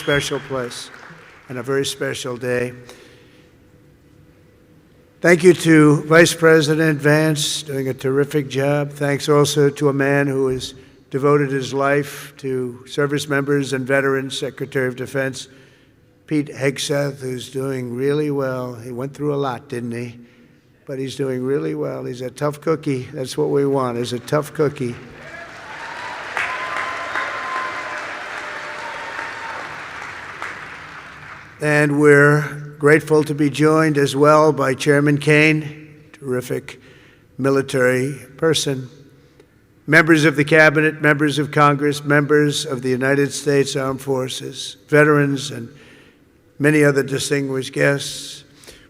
special place and a very special day. Thank you to Vice President Vance, doing a terrific job. Thanks also to a man who has devoted his life to service members and veterans, Secretary of Defense Pete Hegseth, who's doing really well. He went through a lot, didn't he? But he's doing really well. He's a tough cookie. That's what we want, is a tough cookie. And we're grateful to be joined as well by Chairman Kane, terrific military person, members of the Cabinet, members of Congress, members of the United States Armed Forces, veterans, and many other distinguished guests.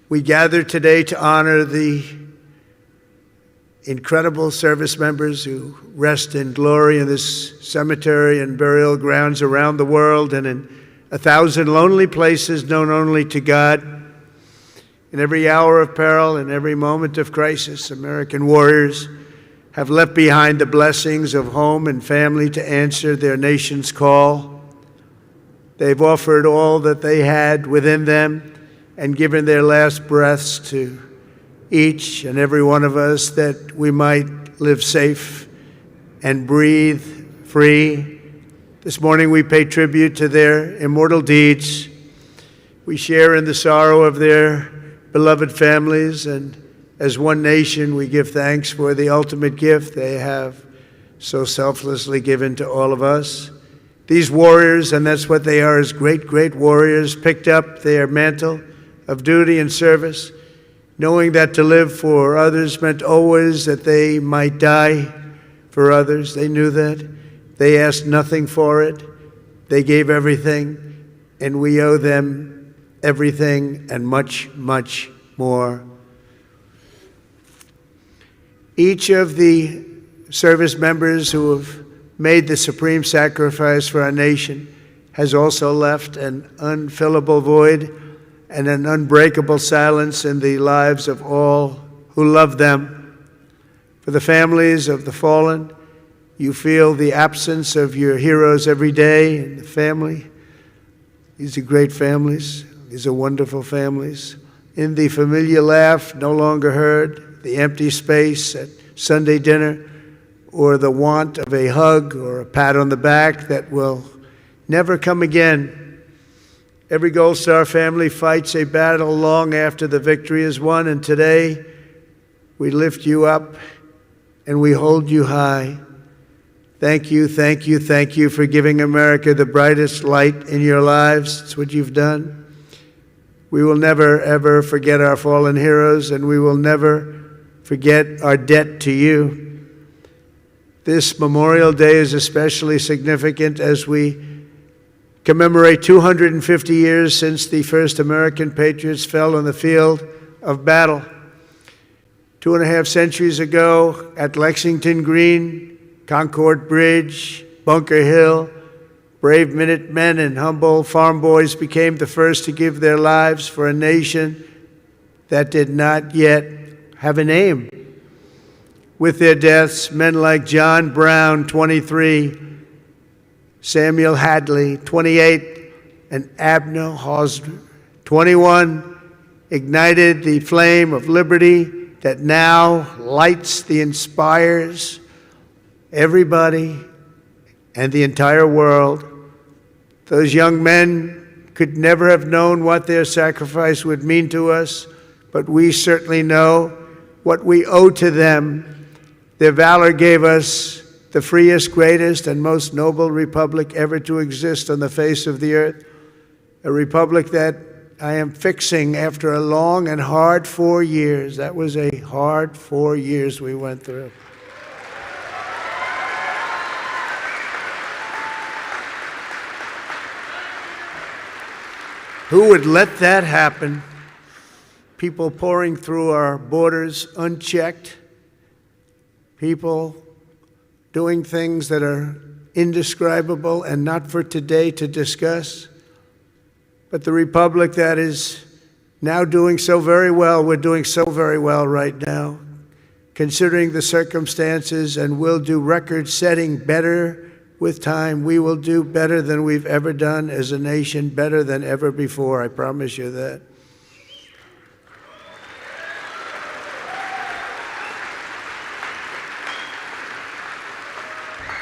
We gather today to honor the incredible service members who rest in glory in this cemetery and burial grounds around the world and in 1,000 lonely places known only to God. In every hour of peril, in every moment of crisis, American warriors have left behind the blessings of home and family to answer their nation's call. They've offered all that they had within them and given their last breaths to each and every one of us that we might live safe and breathe free. This morning we pay tribute to their immortal deeds. We share in the sorrow of their beloved families, and as one nation we give thanks for the ultimate gift they have so selflessly given to all of us. These warriors, and that's what they are, as great, great warriors, picked up their mantle of duty and service, knowing that to live for others meant always that they might die for others. They knew that. They asked nothing for it. They gave everything, and we owe them everything and much, much more. Each of the service members who have made the supreme sacrifice for our nation has also left an unfillable void and an unbreakable silence in the lives of all who love them. For the families of the fallen, you feel the absence of your heroes every day in the family. These are great families. These are wonderful families. In the familiar laugh no longer heard, the empty space at Sunday dinner, or the want of a hug or a pat on the back that will never come again. Every Gold Star family fights a battle long after the victory is won, and today we lift you up and we hold you high. Thank you, thank you, thank you for giving America the brightest light in your lives. It's what you've done. We will never, ever forget our fallen heroes, and we will never forget our debt to you. This Memorial Day is especially significant as we commemorate 250 years since the first American patriots fell on the field of battle. 2.5 centuries ago at Lexington Green, Concord Bridge, Bunker Hill, brave Minutemen and humble farm boys became the first to give their lives for a nation that did not yet have a name. With their deaths, men like John Brown, 23, Samuel Hadley, 28, and Abner Hosner, 21, ignited the flame of liberty that now lights the inspires everybody and the entire world. Those young men could never have known what their sacrifice would mean to us, but we certainly know what we owe to them. Their valor gave us the freest, greatest, and most noble republic ever to exist on the face of the earth, a republic that I am fixing after a long and hard 4 years. That was a hard 4 years we went through. Who would let that happen? People pouring through our borders unchecked, people doing things that are indescribable and not for today to discuss. But the republic that is now doing so very well, we're doing so very well right now, considering the circumstances, and will do record-setting better with time, we will do better than we've ever done as a nation, better than ever before. I promise you that.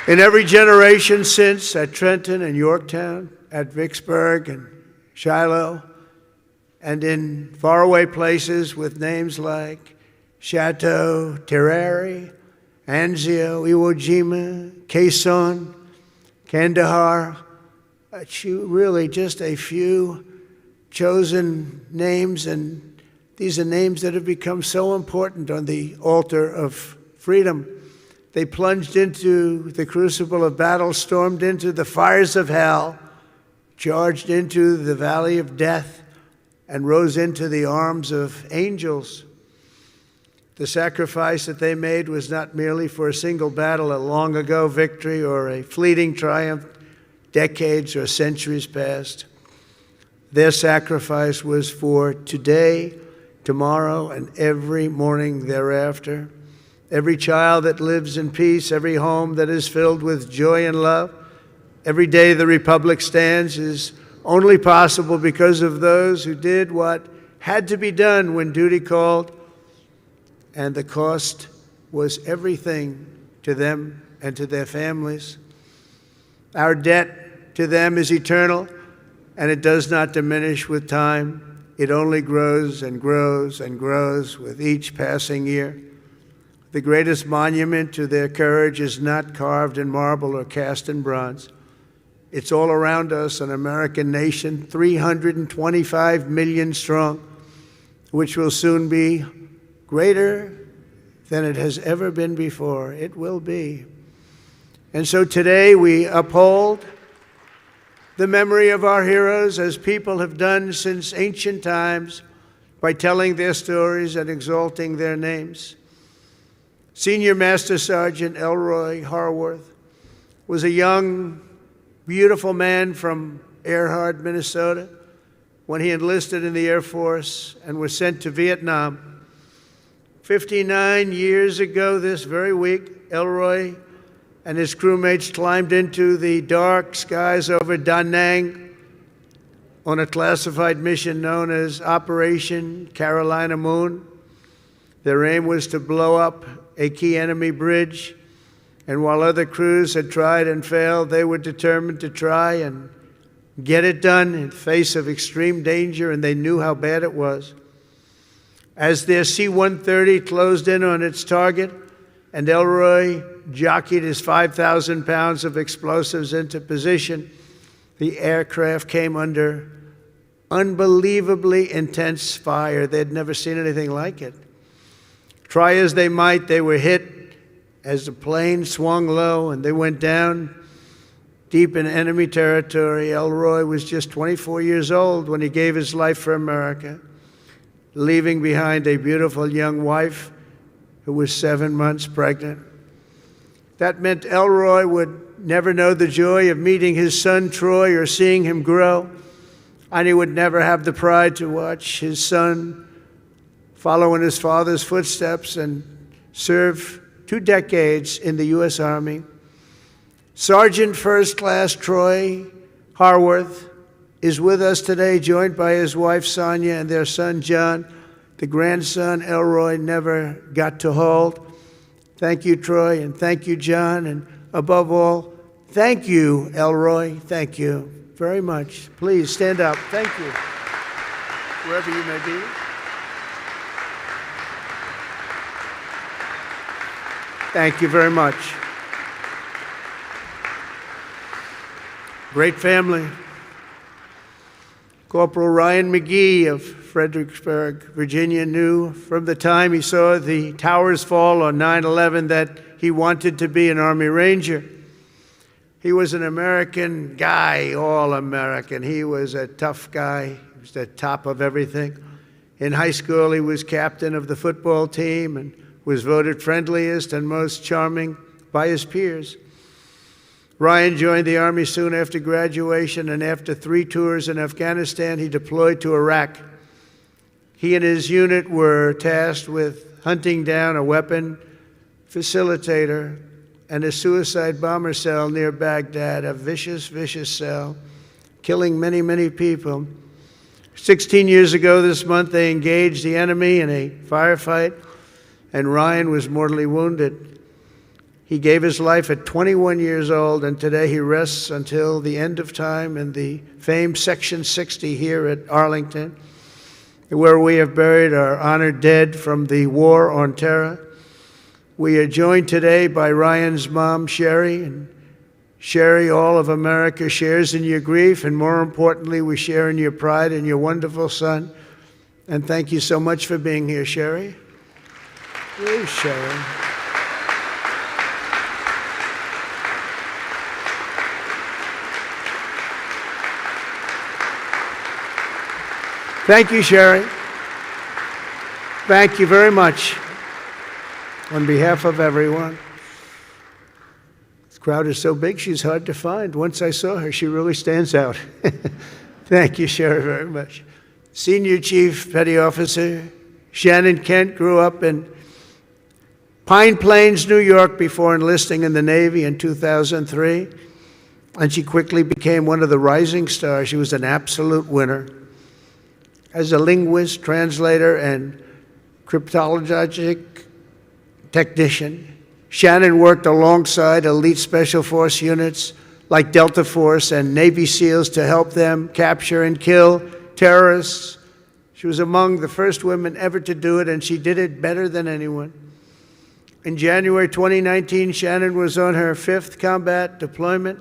In every generation since, at Trenton and Yorktown, at Vicksburg and Shiloh, and in faraway places with names like Chateau Terrari, Anzio, Iwo Jima, Quezon, Kandahar, really just a few chosen names, and these are names that have become so important on the altar of freedom. They plunged into the crucible of battle, stormed into the fires of hell, charged into the valley of death, and rose into the arms of angels. The sacrifice that they made was not merely for a single battle, a long-ago victory, or a fleeting triumph, decades or centuries past. Their sacrifice was for today, tomorrow, and every morning thereafter. Every child that lives in peace, every home that is filled with joy and love, every day the Republic stands is only possible because of those who did what had to be done when duty called, and the cost was everything to them and to their families. Our debt to them is eternal, and it does not diminish with time. It only grows and grows and grows with each passing year. The greatest monument to their courage is not carved in marble or cast in bronze. It's all around us, an American nation, 325 million strong, which will soon be greater than it has ever been before. It will be. And so today we uphold the memory of our heroes as people have done since ancient times by telling their stories and exalting their names. Senior Master Sergeant Elroy Harworth was a young, beautiful man from Earhart, Minnesota, when he enlisted in the Air Force and was sent to Vietnam. 59 years ago this very week, Elroy and his crewmates climbed into the dark skies over Da Nang on a classified mission known as Operation Carolina Moon. Their aim was to blow up a key enemy bridge, and while other crews had tried and failed, they were determined to try and get it done in the face of extreme danger, and they knew how bad it was. As their C-130 closed in on its target, and Elroy jockeyed his 5,000 pounds of explosives into position, the aircraft came under unbelievably intense fire. They'd never seen anything like it. Try as they might, they were hit as the plane swung low and they went down deep in enemy territory. Elroy was just 24 years old when he gave his life for America, leaving behind a beautiful young wife who was 7 months pregnant. That meant Elroy would never know the joy of meeting his son Troy or seeing him grow, and he would never have the pride to watch his son follow in his father's footsteps and serve 2 decades in the U.S. Army. Sergeant First Class Troy Harworth is with us today, joined by his wife Sonia and their son John, the grandson Elroy never got to hold. Thank you, Troy, and thank you, John, and above all, thank you, Elroy. Thank you very much. Please stand up. Thank you, wherever you may be. Thank you very much. Great family. Corporal Ryan McGee of Fredericksburg, Virginia, knew from the time he saw the towers fall on 9/11 that he wanted to be an Army Ranger. He was an American guy, all American. He was a tough guy. He was the top of everything. In high school, he was captain of the football team and was voted friendliest and most charming by his peers. Ryan joined the Army soon after graduation, and after 3 tours in Afghanistan, he deployed to Iraq. He and his unit were tasked with hunting down a weapon facilitator and a suicide bomber cell near Baghdad, a vicious, vicious cell, killing many, many people. 16 years ago this month, they engaged the enemy in a firefight, and Ryan was mortally wounded. He gave his life at 21 years old, and today he rests until the end of time in the famed Section 60 here at Arlington, where we have buried our honored dead from the War on Terror. We are joined today by Ryan's mom, Sherry. And Sherry, all of America shares in your grief, and more importantly, we share in your pride in your wonderful son. And thank you so much for being here, Sherry. Please, Sherry. Thank you, Sherry. Thank you very much. On behalf of everyone. This crowd is so big, she's hard to find. Once I saw her, she really stands out. Thank you, Sherry, very much. Senior Chief Petty Officer Shannon Kent grew up in Pine Plains, New York, before enlisting in the Navy in 2003. And she quickly became one of the rising stars. She was an absolute winner. As a linguist, translator, and cryptologic technician, Shannon worked alongside elite special force units like Delta Force and Navy SEALs to help them capture and kill terrorists. She was among the first women ever to do it, and she did it better than anyone. In January 2019, Shannon was on her 5th combat deployment,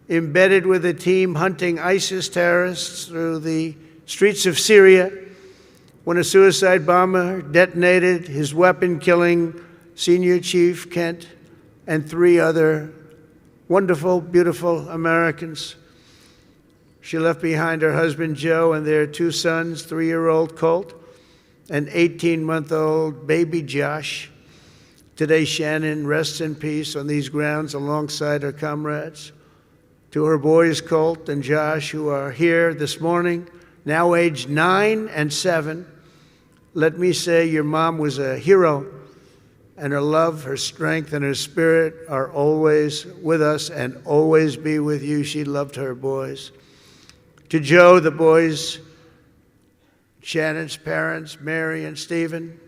embedded with a team hunting ISIS terrorists through the streets of Syria, when a suicide bomber detonated his weapon, killing Senior Chief Kent and 3 other wonderful, beautiful Americans. She left behind her husband, Joe, and their 2 sons, 3-year-old Colt and 18-month-old baby Josh. Today, Shannon rests in peace on these grounds alongside her comrades. To her boys, Colt and Josh, who are here this morning, now aged 9 and 7, let me say your mom was a hero, and her love, her strength, and her spirit are always with us and always be with you. She loved her boys. To Joe, the boys, Shannon's parents, Mary and Stephen,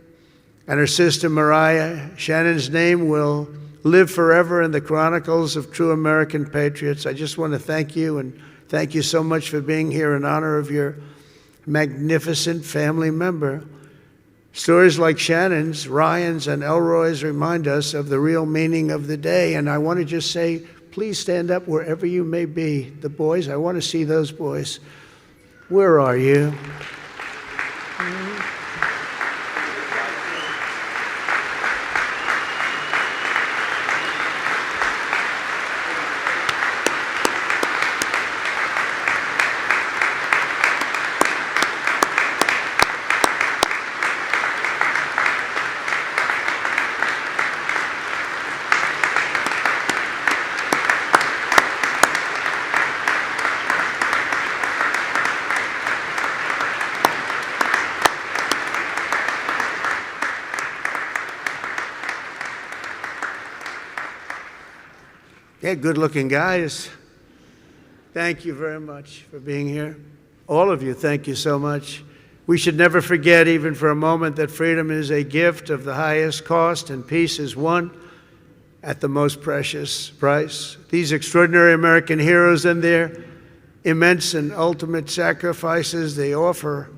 and her sister Mariah, Shannon's name will live forever in the chronicles of true American patriots. I just want to thank you, and thank you so much for being here in honor of your magnificent family member. Stories like Shannon's, Ryan's, and Elroy's remind us of the real meaning of the day. And I want to just say, please stand up wherever you may be. The boys, I want to see those boys. Where are you? Yeah, good-looking guys. Thank you very much for being here. All of you, thank you so much. We should never forget, even for a moment, that freedom is a gift of the highest cost and peace is won at the most precious price. These extraordinary American heroes and their immense and ultimate sacrifices, they offer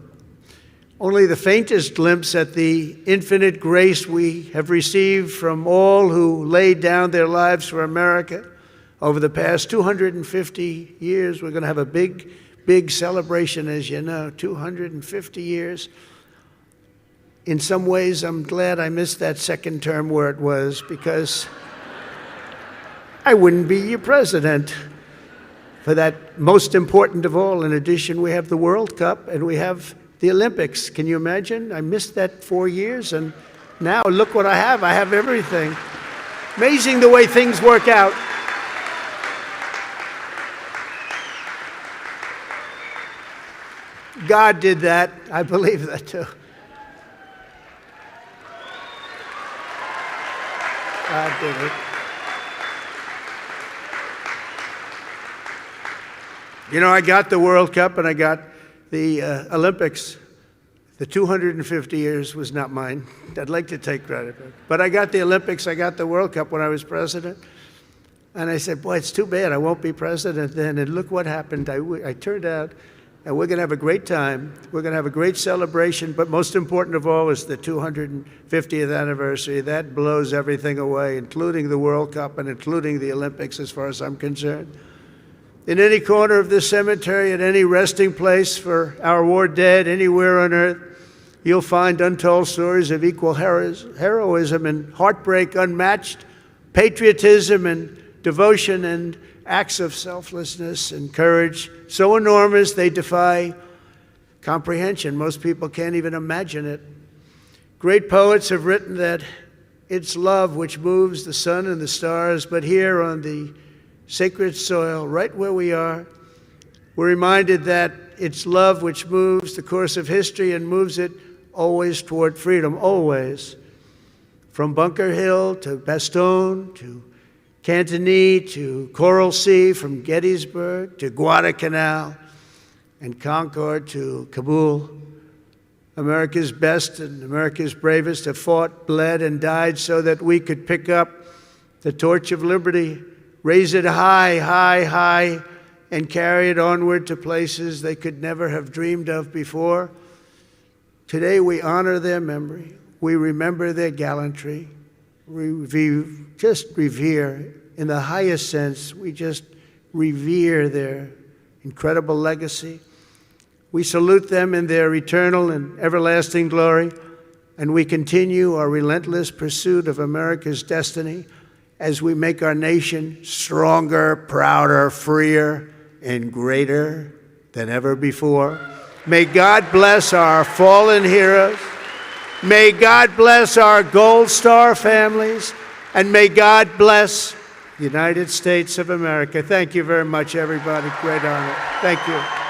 only the faintest glimpse at the infinite grace we have received from all who laid down their lives for America. Over the past 250 years, we're going to have a big, big celebration, as you know, 250 years. In some ways, I'm glad I missed that second term where it was, because I wouldn't be your president. For that most important of all, in addition, we have the World Cup and we have the Olympics. Can you imagine? I missed that 4 years, and now look what I have. I have everything. Amazing the way things work out. God did that. I believe that too. God did it. You know, I got the World Cup and I got the Olympics. The 250 years was not mine. I'd like to take credit for it. But I got the Olympics, I got the World Cup when I was president. And I said, boy, it's too bad I won't be president then. And look what happened. I turned out, and we're going to have a great time. We're going to have a great celebration. But most important of all is the 250th anniversary. That blows everything away, including the World Cup and including the Olympics, as far as I'm concerned. In any corner of this cemetery, at any resting place for our war dead, anywhere on earth, you'll find untold stories of equal heroism and heartbreak unmatched, patriotism and devotion and acts of selflessness and courage so enormous they defy comprehension. Most people can't even imagine it. Great poets have written that it's love which moves the sun and the stars, but here on the sacred soil, right where we are, we're reminded that it's love which moves the course of history and moves it always toward freedom, always. From Bunker Hill to Bastogne to Cantigny to Coral Sea, from Gettysburg to Guadalcanal and Concord to Kabul, America's best and America's bravest have fought, bled, and died so that we could pick up the torch of liberty, raise it high, high, high, and carry it onward to places they could never have dreamed of before. Today we honor their memory. We remember their gallantry. We just revere, in the highest sense, we just revere their incredible legacy. We salute them in their eternal and everlasting glory, and we continue our relentless pursuit of America's destiny as we make our nation stronger, prouder, freer, and greater than ever before. May God bless our fallen heroes. May God bless our Gold Star families. And may God bless the United States of America. Thank you very much, everybody. Great honor. Thank you.